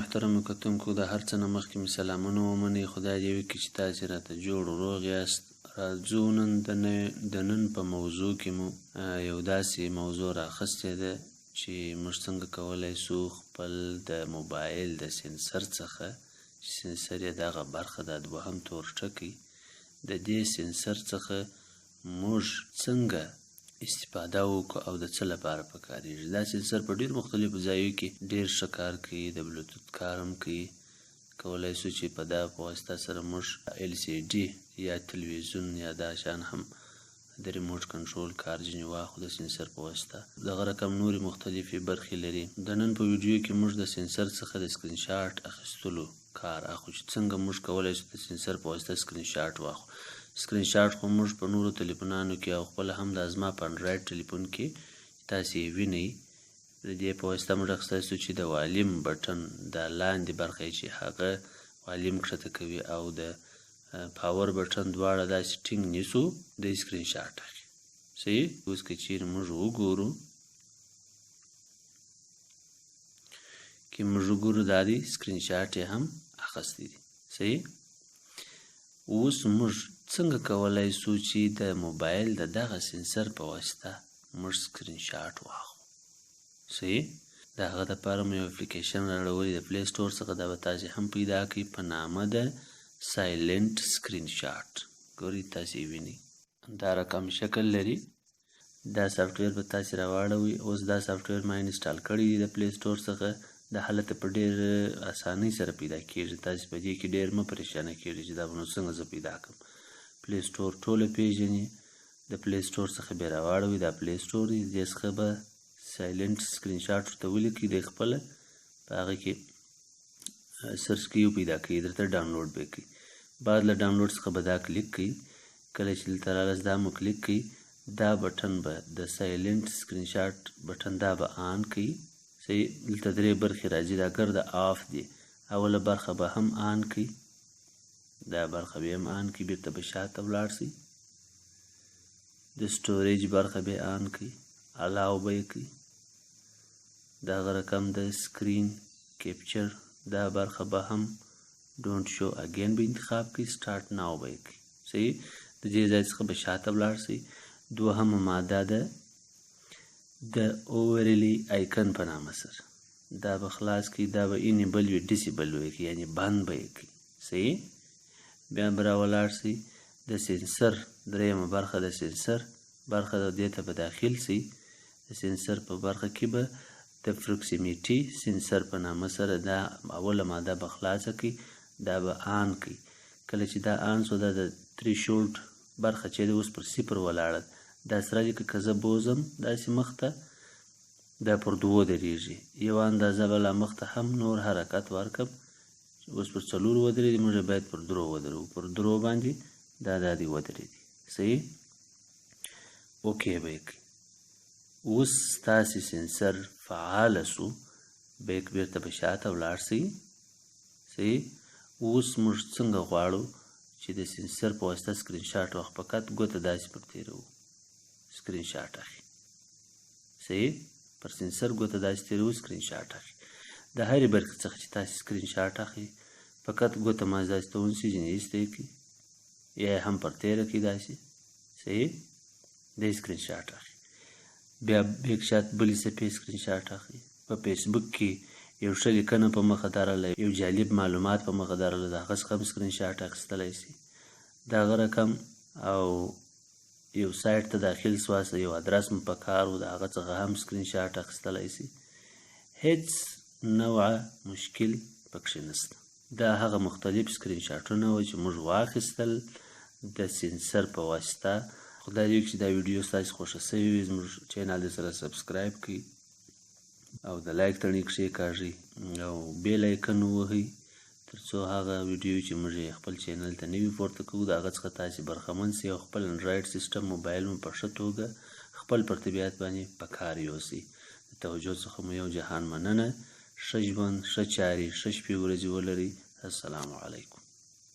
محترم کتونکو د هر څه نه مخکې مې سلامونه ومنئ. خدای دې وکړي چې تاسې راته جوړ و روغ یاست. راځو نن د نن په موضوع کې مو یو داسې موضوع راخیستې ده چې موږ څنګه کولی سو خپل د موبایل د سینسر څخه چې سینسر یې دغه برخه ده دوهم تور ټکی د دې سینسر څخه موږ څنګه استفاده وکړو او د څه لپاره پکاریږي. دا سینسر په ډېر مختلفو ځایو کې ډېر ښه کار کوي، د بلوتوت کار هم کوي. کولی سو چې په دا په واسطه سره موږ LCD یا تلویزیون یا دا شیان هم د ریموټ کنټرول کار ځینې واخلو د سینسر په واسطه. دغه رقم نورې مختلفې برخې لري. د نن په ویډیو کې موږ د سینسر څخه د سکرین شاټ اخیستلو کار اخلو چې څنګه موږ کولی سو د سینسر په واسطه سکرین شاټ واخلو. سکرین شاټ خو موږ په نورو تلیفونانو کې او خپله هم دا زما په انډراید ټلیفون کې تاسې یې وینئ. د دې په واسطه موږ اخیستی سو چې د والیم بټن دا لاندې برخه یې چې هغه والیم کښته کوي او د پاور بټن دواړه داسې ټینګ نیسو د سکرین شاټ اخلي. صحیح. اوس که چیرې موږ وګورو دا دی سکرین شاټ یې هم اخیستی دی. صحیح. اوس موږ څنګه کولی سو چې د موبایل د دغه سینسر په واسطه موږ سکرین شاټ واخلو. صحیح. د هغه دپاره مو یو اپلیکیشن راوړی د پلی سټور څخه، دا به تاسې هم پیدا کړئ په نامه د سایلنټ سکرین شاټ. ګورئ تاسې یې وینئ دا رقم شکل لري. دا سافټویر به تاسې راواړوئ. اوس دا سافټویر ما انسټال کړی دی د پلی سټور څخه. دا حالت په ډېر اسانۍ سره پیدا کېږي. تاسې په دې کې ډېر مه پریشانه کېږئ چې دا به نو څنګه زه پیدا کړم. پلی سټور ټوله پیژني. د پلی سټور څخه بیا راواړوئ. دا پلی سټور دی، دې څخه به سایلنټ سکرین شاټ ورته ولیکئ. دی خپله په هغه کې سرچ کوئ او پیدا کوئ، درته ډاونلوډ به یې کوي. بعد له ډاونلوډ څخه به دا کلیک کوئ. کله چې دلته راغلاست دا مو کلیک کوئ. دا بټن به د سایلنټ سکرین شاټ بټن دا به آن کوئ. صحیح. دلته درې برخې راځي، دا ګرده آف دی. اوله برخه به هم آن کوئ، دا برخه به هم آن کوئ، بیرته به شاته ولاړ شئ. د سټوریج برخه به آن کوئ، الاو به یې کوئ. دغه رقم د سکرین کیپچر دا برخه به هم ډونټ شو اګین به انتخاب کوئ، سټارټ ناو به یې کوئ. صحیح. د دې ځای څخه به شاته ولاړ شئ. دوهمه ماده ده د اوورلی آیکن په نامه سره، دا به خلاص کړئ. دا به انیبل وي ډیسیبل به یې کړئ، یعنې بند به یې کړئ. صحیح. بیا به راولاړ شئ د سینسر درېیمه برخه د سینسر برخه ده، دې ته به داخل شئ. د سینسر په برخه کې به د پروکسیمیټي سینسر په نامه سره دا اوله ماده به خلاصه کړئ، دا به آن کړئ. کله چې دا آن شو دا د تریشولډ برخه چې ده اوس پر صفر ولاړه دا سره دي که زه بوځم داسې مخ ته دا پر دوو درېږي. یوه اندازه به لا مخ ته هم نور حرکت ورکړم. اوس پر څلورو ودرېدي، موږ باید پر درو ودرو. پر درو باندې دا دادې ودرېدي. صحیح. اوکې به یې کړئ. اوس ستاسې سینسر فعاله سو. بیک بیرته به شاته ولاړ شئ. صحیح. اوس موږ څنګه غواړو چې د سینسر په واسطه سکرین شاټ واخلو. فقط ګوته داسې پر تېروو، سکرین شاټ اخلي. صحیح. پر سینسر ګوته داسې تېروو، سکرین شاټ اخلي. د هرې برخې څخه چې تاسې سکرین شاټ اخلي فقط ګوته مازې داسې ته ونیسئ، ځینې ایسته یې کړئ یا یې هم پر تېره کړئ داسې. صحیح. دی سکرین شاټ اخلي. بیا بیک شات بلې څپې سکرین شاټ اخلي. په فیسبوک کې یو ښه لیکنه په مخه درله، یو جالب معلومات په مخه درله، د هغه څخه هم سکرین شاټ اخیستلی شي. دغه رقم او یو سایټ ته داخل سواست، یو ادرس مو په کار و، د هغه څخه هم سکرین شاټ اخیستلی شي. هیڅ نوعه مشکل پکښې نشته. دا هغه مختلف سکرین شاټونه وو چې موږ واخیستل د سینسر په واسطه. خدای دې وکړي چې دا ویډیو ستاسې خوښه سوې وي. زموږ چینل دې سره سبسکرایب کړئ او د لایک تڼۍ کښېکاږئ او بیل آیکن ووهئ تر څو هغه ویډیو چې موږ یې خپل چینل ته نوي پورته کوو د هغه څخه تاسې برخمن سئ او خپل انډراید سیسټم موبایل مو په ښه توګه خپل پر طبیعت باندې په کار یوسئ. د توجه څخه مو یو جهان مننه. ښه ژوند، ښه چارې، ښه شپې ورځې ولرئ. السلام علیکم.